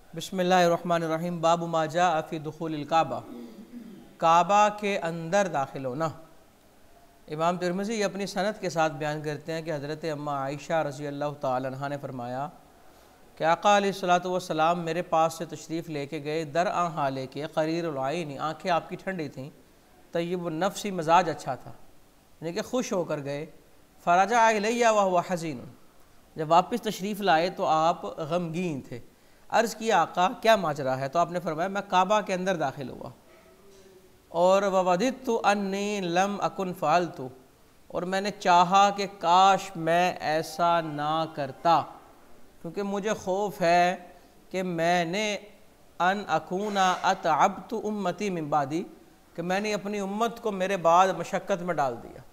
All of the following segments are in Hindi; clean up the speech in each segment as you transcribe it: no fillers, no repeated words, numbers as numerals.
बिस्मिल्लाहिर्रहमानिर्रहीम। बाबु मा जाअ फ़ी दुख़ूलिल काबा, काबा के अंदर दाखिल होना। इमाम तिरमिज़ी अपनी सनद के साथ बयान करते हैं कि हज़रत अम्मा आयशा रज़ी अल्लाह तआला अन्हा ने फरमाया कि आका अलैहिस्सलातु वस्सलाम मेरे पास से तशरीफ़ लेके गए, दर हाले के क़रीरुल आइनी, आँखें आपकी ठंडी थीं, तय्यिबुन नफ्सी, मजाज अच्छा था, यानी कि खुश होकर गए। फ़रजा इलैया व हुवा हज़ीन, जब वापस तशरीफ़ लाए तो आप गमगीन थे। अर्ज़ किया आका क्या माजरा है, तो आपने फरमाया मैं काबा के अंदर दाखिल हुआ और ववदित्तु अन्नी लम अकुन फ़अल्तु, और मैंने चाहा कि काश मैं ऐसा ना करता, क्योंकि मुझे खौफ है कि मैंने अन अकूना अतअब्तु उम्मती मिन बादी, कि मैंने अपनी उम्मत को मेरे बाद मशक्क़त में डाल दिया,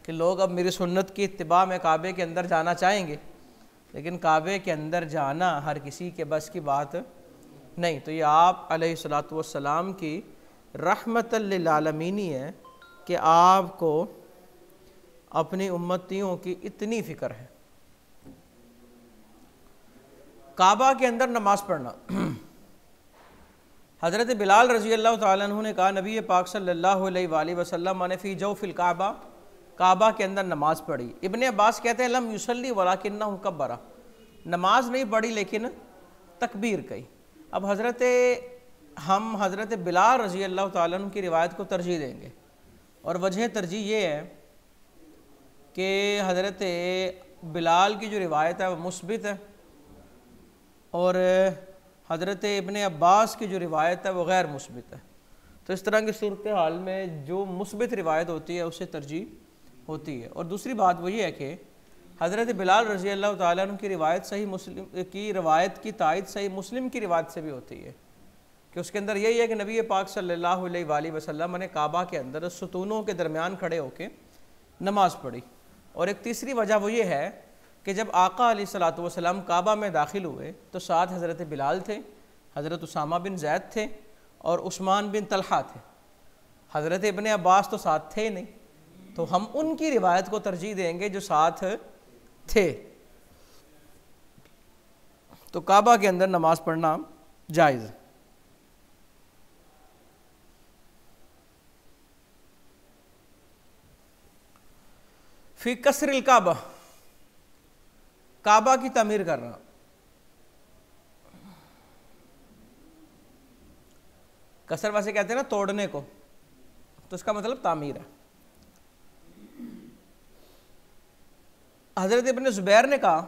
कि लोग अब मेरी सुन्नत की इत्तिबा में काबे के अंदर जाना चाहेंगे, लेकिन काबे के अंदर जाना हर किसी के बस की बात नहीं। तो ये आप अलैहिस्सलातु वस्सलाम की रहमतल लिल आलमीनी है कि आपको अपनी उम्मतियों की इतनी फ़िक्र है। काबा के अंदर नमाज़ पढ़ना। हज़रत बिलाल रज़ी अल्लाह तआला अन्हु ने कहा, नबी पाक सल्लल्लाहु अलैहि वसल्लम ने फ़ी जौफ़िल काबा, काबा के अंदर नमाज़ पढ़ी। इब्ने अब्बास कहते हैं लम युसल्ली वलाकिन्नहु कब्बरा, नमाज नहीं पढ़ी लेकिन तकबीर कही। अब हम हज़रत बिलाल रज़ी अल्लाह तआला अन्हु की रिवायत को तरजीह देंगे, और वजह तरजीह ये है कि हज़रत बिलाल की जो रिवायत है वह मुस्बित है, और हज़रत इब्ने अब्बास की जो रिवायत है वो गैर मुस्बित है। तो इस तरह की सूरत हाल में जो मुस्बित रिवायत होती है उससे तरजीह होती है। और दूसरी बात वो ये है कि हज़रत बिलाल रज़ी अल्लाह तआला अन्हु की रिवायत सही मुस्लिम की रिवायत की तायद सही मुस्लिम की रिवायत से भी होती है, कि उसके अंदर यही है कि नबी पाक सल्लल्लाहु अलैहि वसल्लम ने काबा के अंदर सुतूनों के दरमियान खड़े होकर नमाज़ पढ़ी। और एक तीसरी वजह वो ये है कि जब आका अलैहिस्सलातु वस्सलाम काबा में दाखिल हुए तो साथ हज़रत बिलाल थे, हज़रत उसामा बिन ज़ैद थे और उस्मान बिन तलहा थे। हज़रत इब्ने अब्बास तो साथ थे नहीं, तो हम उनकी रिवायत को तरजीह देंगे जो साथ थे। तो काबा के अंदर नमाज पढ़ना जायज़। फ़ी कसरिल काबा, काबा की तामीर करना। कसर वैसे कहते हैं ना तोड़ने को, तो इसका मतलब तामीर है। हज़रत इब्ने ज़ुबैर ने कहा,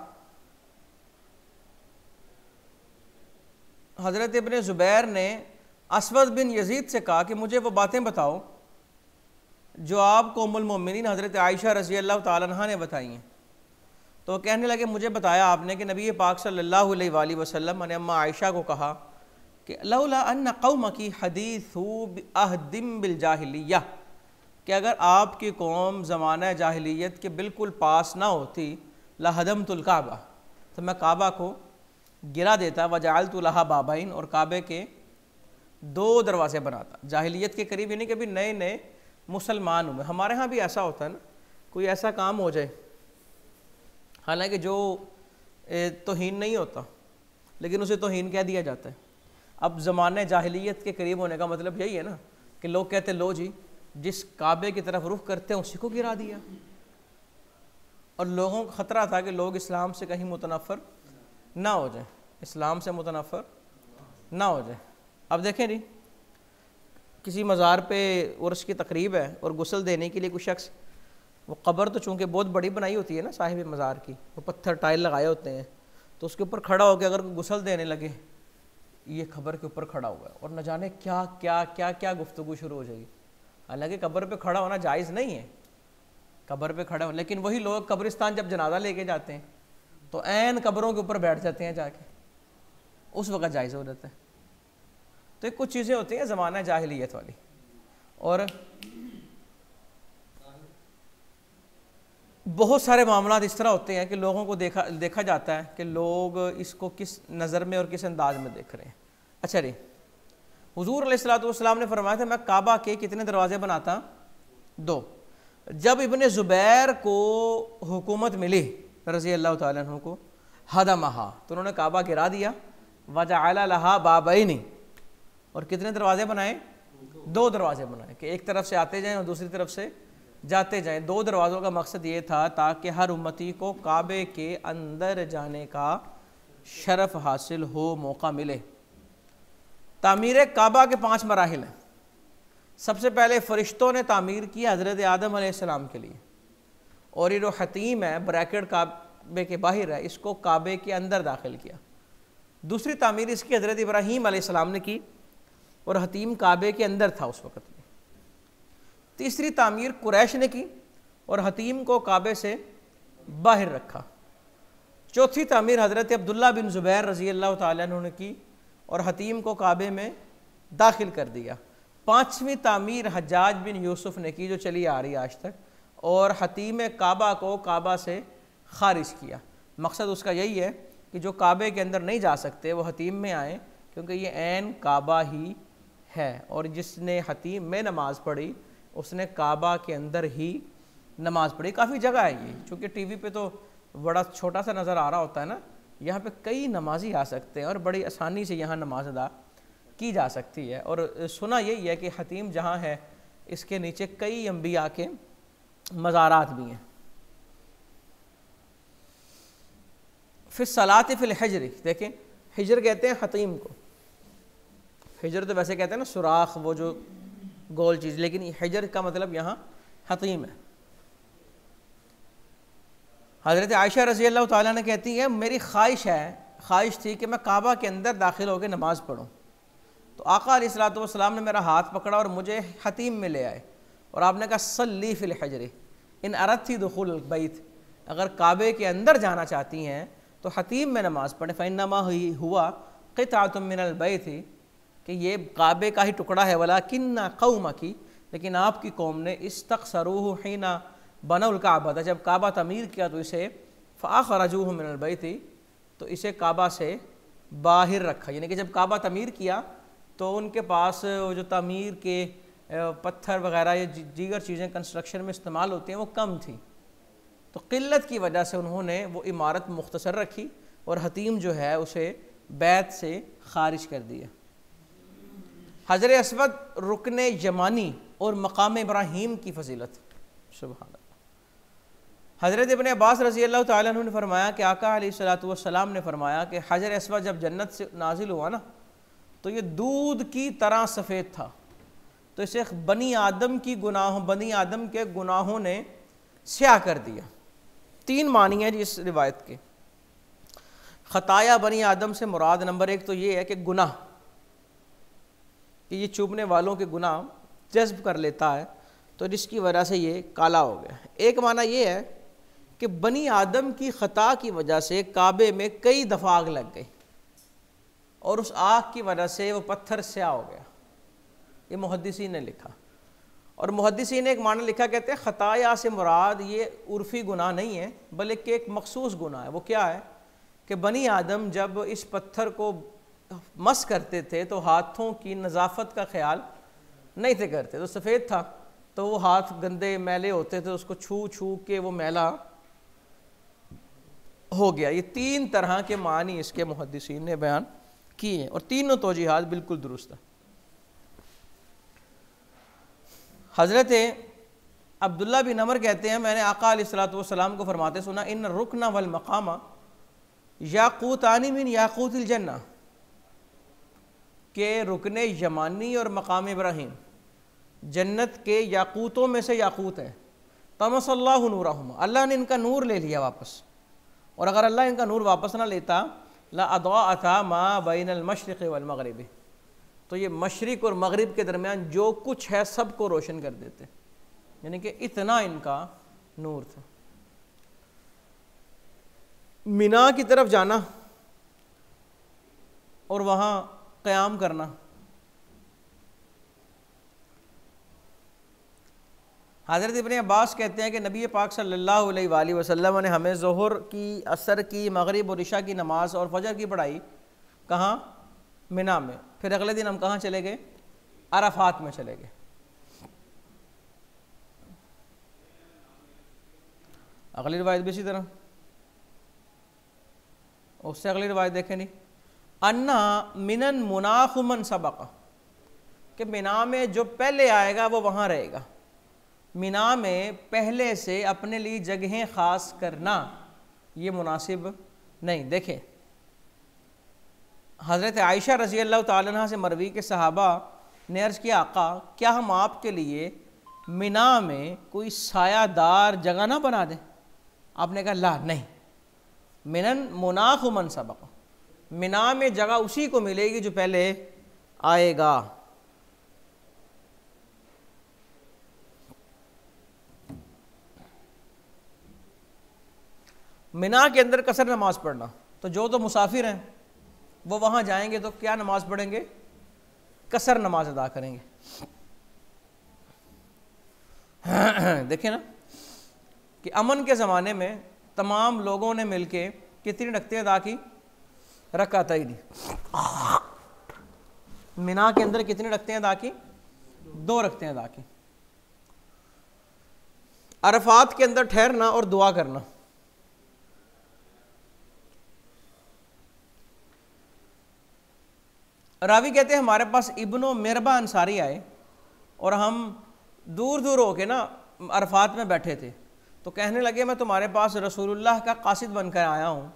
हज़रत इब्ने ज़ुबैर ने असवद बिन यजीद से कहा कि मुझे वो बातें बताओ जो आपको उम्मुल मोमिनीन हज़रत आयशा रज़ी अल्लाह तआला अन्हा ने बताई हैं। तो कहने लगे मुझे बताया आपने कि नबी पाक सल्लल्लाहु अलैहि वसल्लम ने अम्मा आयशा को कहा कि लौला अन्ना कौमकी हदीसु अहदिम बिल जाहिलिया, कि अगर आपकी कौम ज़माना जाहिलियत के बिल्कुल पास ना होती, लहदमतुल काबा, तो मैं काबा को गिरा देता, वजअलतु लहा बाबाइन, और काबे के दो दरवाज़े बनाता। जाहिलियत के करीब, यानी कि अभी नए नए मुसलमान हुए। हमारे यहाँ भी ऐसा होता है ना, कोई ऐसा काम हो जाए, हालांकि जो तौहीन नहीं होता लेकिन उसे तौहीन कह दिया जाता है। अब ज़माने जाहिलियत के करीब होने का मतलब यही है ना कि लोग कहते लो जी जिस काबे की तरफ रुख करते हैं उसी को गिरा दिया, और लोगों को ख़तरा था कि लोग इस्लाम से कहीं मुतनफ़र ना हो जाए, इस्लाम से मुतनफ़र ना हो जाए। अब देखें जी, किसी मज़ार पे उर्स की तकरीब है और गुस्ल देने के लिए कोई शख्स, वो कब्र तो चूँकि बहुत बड़ी बनाई होती है ना साहिब मज़ार की, वो पत्थर टाइल लगाए होते हैं, तो उसके ऊपर खड़ा होकर अगर गुस्ल देने लगे, ये खबर के ऊपर खड़ा हुआ है और न जाने क्या क्या क्या क्या गुफ्तगू शुरू हो जाएगी। हालांकि कब्र पे खड़ा होना जायज़ नहीं है, कब्र पे खड़ा हो, लेकिन वही लोग कब्रिस्तान जब जनाजा लेके जाते हैं तो ऐन कब्रों के ऊपर बैठ जाते हैं जाके, उस वक़्त जायज़ हो जाता है। तो कुछ चीज़ें होती हैं ज़माना जाहिलियत वाली। और बहुत सारे मामलात इस तरह होते हैं कि लोगों को देखा जाता है कि लोग इसको किस नज़र में और किस अंदाज में देख रहे हैं। अच्छा जी, हुज़ूर अलैहिस्सलातु वस्सलाम ने फरमाया था मैं काबा के कितने दरवाज़े बनाता? 2। जब इब्ने ज़ुबैर को हुकूमत मिली रज़ी अल्लाह तआला अन्हु को, हदमहा, तो उन्होंने काबा गिरा दिया, वजअल लहा बाबैनी, और कितने दरवाजे बनाए? 2 दरवाजे बनाए कि एक तरफ से आते जाएं और दूसरी तरफ से जाते जाएं। 2 दरवाज़ों का मकसद ये था ताकि हर उम्मती को काबे के अंदर जाने का शरफ हासिल हो, मौका मिले। तामीर काबा के 5 मराहिल हैं। सबसे पहले फ़रिश्तों ने तामीर की हज़रत आदम अलैहिस्सलाम के लिए, और ये जो हतीम है ब्रैकेट काबे के बाहर है, इसको काबे के अंदर दाखिल किया। दूसरी तामीर इसकी हज़रत इब्राहीम अलैहिस्सलाम ने की, और हतीम काबे के अंदर था उस वक़्त में। तीसरी तामीर कुरैश ने की, और हतीम को काबे से बाहर रखा। चौथी तामीर हज़रत अब्दुल्ला बिन ज़ुबैर रज़ी अल्लाह तआला अन्हु ने की, और हतीम को काबे में दाखिल कर दिया। 5वीं तामीर हज्जाज बिन यूसुफ ने की, जो चली आ रही है आज तक, और हतीम काबा को काबा से ख़ारिज किया। मकसद उसका यही है कि जो काबे के अंदर नहीं जा सकते वो हतीम में आएँ, क्योंकि ये ऐन काबा ही है, और जिसने हतीम में नमाज़ पढ़ी उसने काबा के अंदर ही नमाज़ पढ़ी। काफ़ी जगह है ये, चूँकि टीवी पे तो बड़ा छोटा सा नज़र आ रहा होता है ना, यहाँ पे कई नमाजी आ सकते हैं और बड़ी आसानी से यहाँ नमाज अदा की जा सकती है। और सुना यही है कि हतीम जहाँ है इसके नीचे कई अंबिया के मज़ारात भी हैं। फिर सलात फिल हिजर, देखें हिजर कहते हैं हतीम को। हिजर तो वैसे कहते हैं ना सुराख, वो जो गोल चीज़, लेकिन हिजर का मतलब यहाँ हतीम है। हज़रत आयशा रज़ी अल्लाह ताला ने कहती है मेरी ख्वाहिश थी कि मैं काबा के अंदर दाखिल होकर नमाज़ पढ़ूँ, तो आका अलैहिस्सलातु वस्सलाम ने मेरा हाथ पकड़ा और मुझे हतीम में ले आए, और आपने कहा सल्ली फिल हिजर इन अरदती दुखुल बैत, अगर काबे के अंदर जाना चाहती हैं तो हतीम में नमाज़ पढ़ें। फ़इन्नमा हुआ क़िताअतुम मिनल बैत, कि ये काबे का ही टुकड़ा है। वलाकिन्ना कौमकी, लेकिन आपकी कौम ने इस्तक़सरूहु हिना बनउल काबा, जब काबा तमीर किया तो इसे फ़अख़रजूहु मिनल बैत, तो इसे काबा से बाहर रखा। यानी कि जब काबा तमीर किया तो उनके पास जो तमीर के पत्थर वगैरह या दीगर चीज़ें कंस्ट्रक्शन में इस्तेमाल होती हैं वो कम थी, तो क़िल्लत की वजह से उन्होंने वो इमारत मुख्तसर रखी और हतीम जो है उसे बैत से ख़ारिज कर दिया। हजर अस्वद रुकन यमानी और मकाम इब्राहीम की फ़जीलत, सुभान अल्लाह। हज़रत इब्न अब्बास रज़ी अल्लाह तआला अन्हु ने फरमाया कि आका अलैहिस्सलातु वस्सलाम ने फरमाया कि हजर अस्वद जब जन्नत से नाजिल हुआ ना, तो ये दूध की तरह सफ़ेद था, तो इसे बनी आदम के गुनाहों ने स्याह कर दिया। 3 मानी है जी इस रिवायत के। ख़ताया बनी आदम से मुराद नंबर 1 तो ये है कि गुनाह, कि ये चुभने वालों के गुनाह जज्ब कर लेता है, तो जिसकी वजह से ये काला हो गया। एक माना ये है कि बनी आदम की ख़ता की वजह से काबे में कई दफ़ा आग लग गई और उस आग की वजह से वो पत्थर स्याह हो गया। ये मुहद्दिसीन ने लिखा, और मुहद्दिसीन ने एक माना लिखा, कहते हैं ख़ताया से मुराद ये उर्फ़ी गुनाह नहीं है बल्कि एक मखसूस गुनाह है। वो क्या है कि बनी आदम जब इस पत्थर को मस करते थे तो हाथों की नज़ाफ़त का ख्याल नहीं थे करते, तो सफ़ेद था तो वो हाथ गंदे मैले होते थे, उसको छू छू के वो मैला हो गया। ये 3 तरह के मानी इसके मुहद्दिसीन ने बयान किए हैं और तीनों तौजीहात बिल्कुल दुरुस्त है। हज़रत अब्दुल्ला बिन अमर कहते हैं मैंने आका अलैहिस्सलातु वस्सलाम को फरमाते सुना, इन रुकना वल मकामा याकूतानी मिन याकूतिल जन्ना, के रुकने यमानी और मकाम इब्राहीम जन्नत के याकूतों में से याकूत है। तमसल्लाहु नूरहुमा, अल्लाह ने इनका नूर ले लिया वापस, और अगर अल्लाह इनका नूर वापस ना लेता ला अदअता मा बैनल मशरिक़ वल मग़रिब, तो ये मशरिक़ और मग़रिब के दरमियान जो कुछ है सबको रोशन कर देते, यानी कि इतना इनका नूर था। मिना की तरफ जाना और वहाँ क़याम करना, हज़रत इब्न अब्बास कहते हैं कि नबी पाक सल्लल्लाहु अलैहि वसल्लम ने हमें ज़ोहर की, असर की, मगरिब और इशा की नमाज और फजर की पढ़ाई कहाँ? मिना में। फिर अगले दिन हम कहाँ चले गए? अरफात में चले गए। अगली रिवायत भी इसी तरह, उससे अगली रिवायत देखें नहीं, अन्ना मिनन मुनाखुमन सबक, कि मिना में जो पहले आएगा वो वहाँ रहेगा। मिना में पहले से अपने लिए जगहें ख़ास करना ये मुनासिब नहीं। देखें, हज़रत आयशा रज़ी अल्लाह ताला अन्हा से मरवी के सहाबा ने अर्ज़ किया, आका क्या हम आपके लिए मिना में कोई सायादार जगह ना बना दें? आपने कहा ला नहीं, मिनन मुनाखुमन सबक, मिना में जगह उसी को मिलेगी जो पहले आएगा। मिना के अंदर कसर नमाज पढ़ना, तो जो तो मुसाफिर हैं वो वहाँ जाएंगे तो क्या नमाज पढ़ेंगे? कसर नमाज अदा करेंगे। देखें ना कि अमन के ज़माने में तमाम लोगों ने मिलके कितनी रकतें अदा की? रकातैन। मिना के अंदर कितनी रकतें अदा की? 2 रकतें अदा की। अरफात के अंदर ठहरना और दुआ करना। रावी कहते हैं हमारे पास इब्नो मिरबा अंसारी आए और हम दूर दूर होके ना अरफात में बैठे थे, तो कहने लगे मैं तुम्हारे पास रसूलुल्लाह का कासिद बनकर आया हूँ,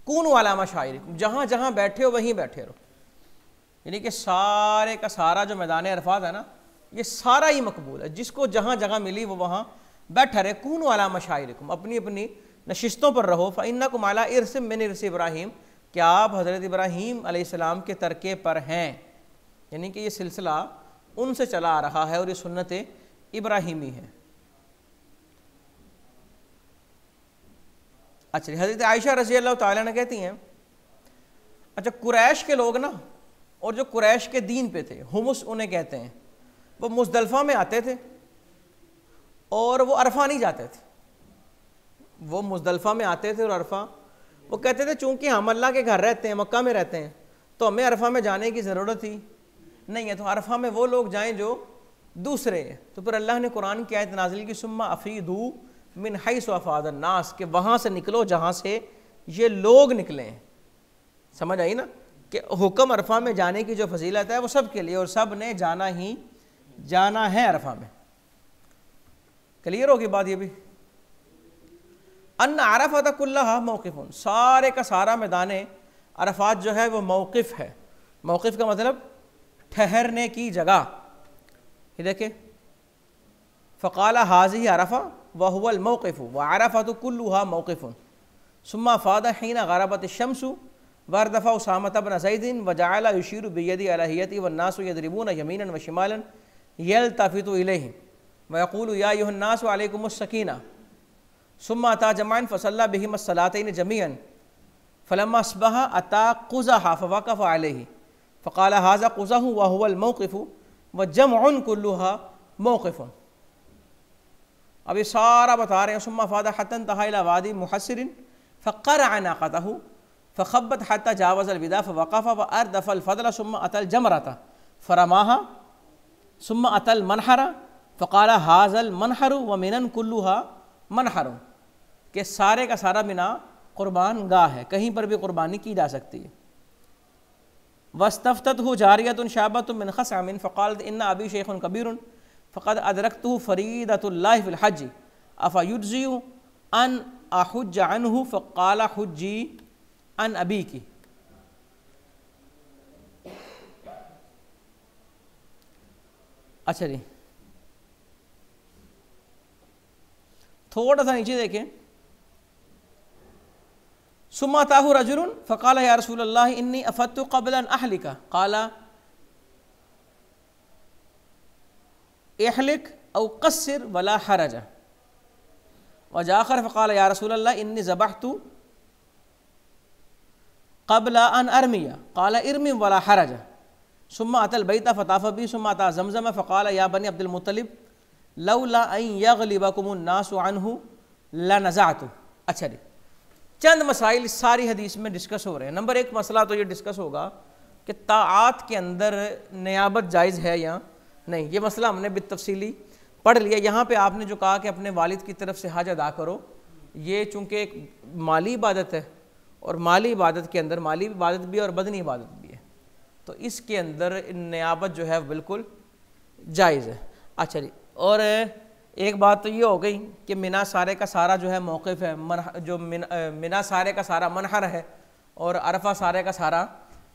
कून वाला मशाइर, जहाँ जहाँ बैठे हो वहीं बैठे रहो। यानी कि सारे का सारा जो मैदान अरफात है ना, ये सारा ही मकबूल है, जिसको जहाँ जगह मिली वो वहाँ बैठा रहे। कून वाला मशाइरकुम, अपनी अपनी नशिस्तों पर रहो। फ़इन्नकुम अला इर्सिम मिन इर्सि इब्राहीम, क्या आप हज़रत इब्राहीम अलैहिस्सलाम के तरके पर हैं। यानी कि ये सिलसिला उनसे चला आ रहा है और ये सुन्नत इब्राहीमी है। अच्छा, हज़रत आयशा रज़ी अल्लाह ताला ने कहती हैं, अच्छा कुरैश के लोग ना, और जो कुरैश के दीन पे थे, हुमुस उन्हें कहते हैं, वो मुज़दलिफ़ा में आते थे और वो अरफा नहीं जाते थे। वो मुज़दलिफ़ा में आते थे और अरफा, वो कहते थे चूँकि हम अल्लाह के घर रहते हैं, मक्का में रहते हैं, तो हमें अरफा में जाने की ज़रूरत ही नहीं है, तो अरफा में वो लोग जाएं जो दूसरे हैं। तो फिर अल्लाह ने कुरान की आयत नाज़िल की, सुम्मा अफ़ीदू मिन हैसु अफ़ादन नास, के वहाँ से निकलो जहाँ से ये लोग निकले हैं। समझ आई ना कि हुक्म अरफा में जाने की जो फजीलत है वो सब के लिए, और सब ने जाना ही जाना है अरफा में। क्लियर होगी बात ये भी। अन्न अरफात कुल्लहा मौक़िफ़ुन, सारे का सारा मैदान अरफात जो है वो मौक़िफ़ है। मौक़िफ़ का मतलब ठहरने की जगह। ये देखे, फ़क़ाला हाज़िही अरफ़ा व हुवल मौक़िफ़ु व अरफ़तु कुल्लुहा मौक़िफ़ुन सुम्मा फ़ादा हीना ग़रबत शम्सु वरदफ़ा उसामत बिन ज़ैदिन व जअला युशीरु बियदी अला हियति वन्नासु यदरिबून यमीनन व शिमालन यल्तफ़ितु इलैहि व यक़ूलु या अय्युहन्नासु अलैकुमुस सकीना सुम्मा अता जमअन फ़सल्ला बिहिमुस सलातैन जमीअन फ़लम्मा अस्बहा अता क़ुज़हा फ़वक़फ़ अलैहि फ़क़ाला हाज़ा क़ुज़हु व हुवल मौक़िफ़ु व जमअन कुल्लुहा मौक़िफ़ुन। अब ये सारा बता रहे हैं। सुम्मा फ़ादा हत्ता इंतहा इला वादी मुहस्सिरिन फ़क़रअ नाक़तहु फ़ख़ब्बत हत्ता जावज़ल विदा फ़वक़फ़ व अर्दफ़ल फ़दल सुम्मा अतल जमरता फ़रमाहा सुम्मा अतल मनहरा फ़क़ाला हाज़ल मनहरु व मिनन कुल्लुहा मनहरुन, के सारे का सारा मिना क़ुरबान गाह है, कहीं पर भी क़ुरबानी की जा सकती है। वस्तफ़्ततहु जारियतुन शाबतुन मिन ख़सअमिन फ़क़ालत इन्ना अबी शेख़ुन कबीरुन फ़क़द अदरक्तहु फ़रीदतुल्लाहि फ़िल हज्ज अफ़युज्ज़िउ अन अहुज्ज अन्हु फ़क़ाला हुज्जी अन अबीकी। अच्छा जी, थोड़ा सा नीचे देखें। सुम्मा ताहु रजुलन फ़क़ाला या रसूलल्लाह इन्नी अफ़त्तु क़ब्ल अन अहलिका क़ाला इहलिक औ क़स्सिर वला हरज व जाखर फ़क़ाला या रसूलल्लाह इन्नी ज़बहतु क़ब्ल अन अरमिया क़ाला इरमि वला हरज सुम्मा अतल बैता फ़ताफ़ बी सुम्मा अता ज़मज़म फ़क़ाला या बनी अब्दुल मुत्तलिब लौला अन यग़लिबकुमुन नासु अन्हु लनज़अतु। अच्छा जी, चंद मसाइल सारी हदीस में डिस्कस हो रहे हैं। नंबर 1 मसला तो ये डिस्कस होगा कि ताआत के अंदर नियाबत जायज़ है या नहीं। ये मसला हमने बितफ़सीली पढ़ लिया। यहाँ पे आपने जो कहा कि अपने वालिद की तरफ से हज अदा करो, ये चूँकि एक माली इबादत है और माली इबादत के अंदर माली इबादत भी है और बदनी इबादत भी है, तो इसके अंदर नियाबत जो है बिल्कुल जायज़ है। अच्छा जी, और एक बात तो ये हो गई कि मिना सारे का सारा जो है मौक़िफ़ है, जो मिना सारे का सारा मनहर है और अरफा सारे का सारा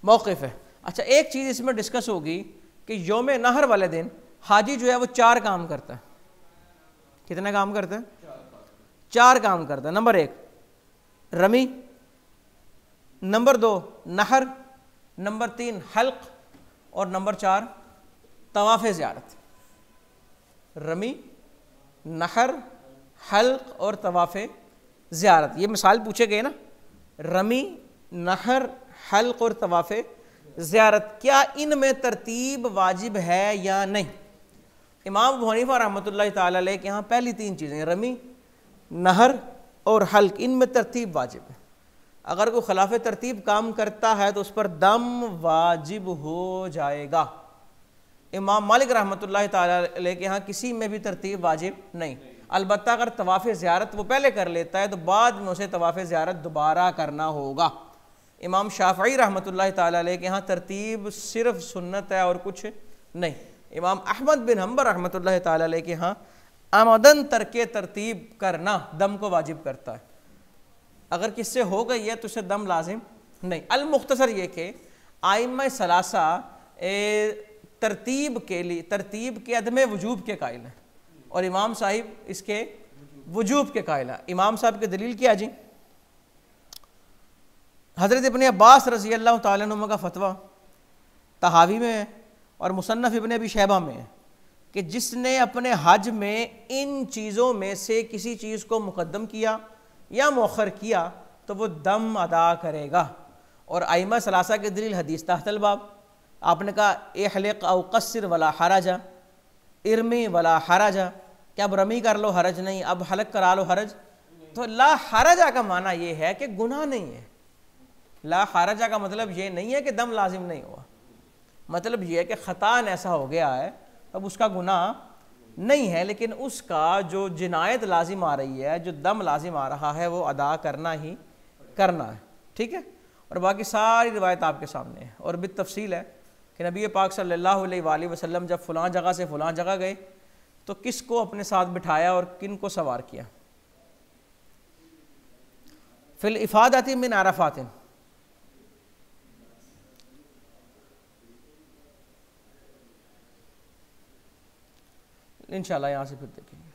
मौक़िफ़ है। अच्छा, एक चीज़ इसमें डिस्कस होगी कि योम नहर वाले दिन हाजी जो है वो 4 काम करता है। कितने काम करता है? 4 काम करता है। नंबर 1 रमी, नंबर 2 नहर, नंबर 3 हल्क और नंबर 4 तवाफ़ ज़ियारत। रमी, नहर, हल्क और तवाफ़ ज़ियारत, ये मिसाल पूछे गए ना, रमी, नहर, हल्क और तवाफ़ ज़ियारत, क्या इनमें तरतीब वाजिब है या नहीं? इमाम अबू हनीफा रहमतुल्लाह ताला अलैह के यहाँ पहली 3 चीज़ें रमी, नहर और हल्क, इनमें तरतीब वाजिब है। अगर कोई खिलाफ तरतीब काम करता है तो उस पर दम वाजिब हो जाएगा। इमाम मालिक रहमतुल्लाह ताला अलैह के यहाँ किसी में भी तरतीब वाजिब नहीं। अलबत्ता अगर तवाफ़ ज़ियारत वो पहले कर लेता है तो बाद में उसे तवाफ़ ज़ियारत दोबारा करना होगा। इमाम शाफ़ई रहमतुल्लाह ताला अलैह के यहाँ तरतीब सिर्फ सुन्नत है और कुछ नहीं। इमाम अहमद बिन हम्बल रहमतुल्लाह ताला अलैह के यहाँ आमदन तरके तरतीब करना दम को वाजिब करता है। अगर किससे हो गई है तो उसे दम लाजिम नहीं। अल मुख्तसर ये कि आइम्मा सलासा तरतीब के लिए तरतीब के अदम वजूब के कायल हैं और इमाम साहिब इसके वजूब के कायल हैं। इमाम साहब की दलील क्या जी? हज़रत इब्ने अब्बास रज़ी अल्लाह तआला अन्हुमा का फतवा तहावी में है और मुसन्नफ़ इब्ने अबी शैबा में है कि जिसने अपने हज में इन चीज़ों में से किसी चीज़ को मुक़द्दम किया या मुअख्खर किया तो वो दम अदा करेगा। और आइमा सलासा की दलील हदीस तहतल बाब, आपने कहा इहलिक औ क़स्सिर वला हरजा, इरमी वला हरजा, क्या अब रमी कर लो हरज नहीं, अब हलक करा लो हरज। तो ला हरजा का माना ये है कि गुनाह नहीं है। ला हरजा का मतलब ये नहीं है कि दम लाजिम नहीं हुआ, मतलब ये है कि ख़तान ऐसा हो गया है अब उसका गुनाह नहीं है, लेकिन उसका जो जिनायत लाजिम आ रही है, जो दम लाजिम आ रहा है, वो अदा करना ही करना है। ठीक है, और बाकी सारी रिवायत आपके सामने है और बित तफसील है कि नबी पाक सल्लल्लाहु अलैहि वसल्लम जब फ़लाँ जगह से फ़लाँ जगह गए तो किसको अपने साथ बिठाया और किन को सवार किया। फिल इफ़ादती मिन अरफ़ातिन, इंशाल्लाह यहाँ से फिर देखेंगे।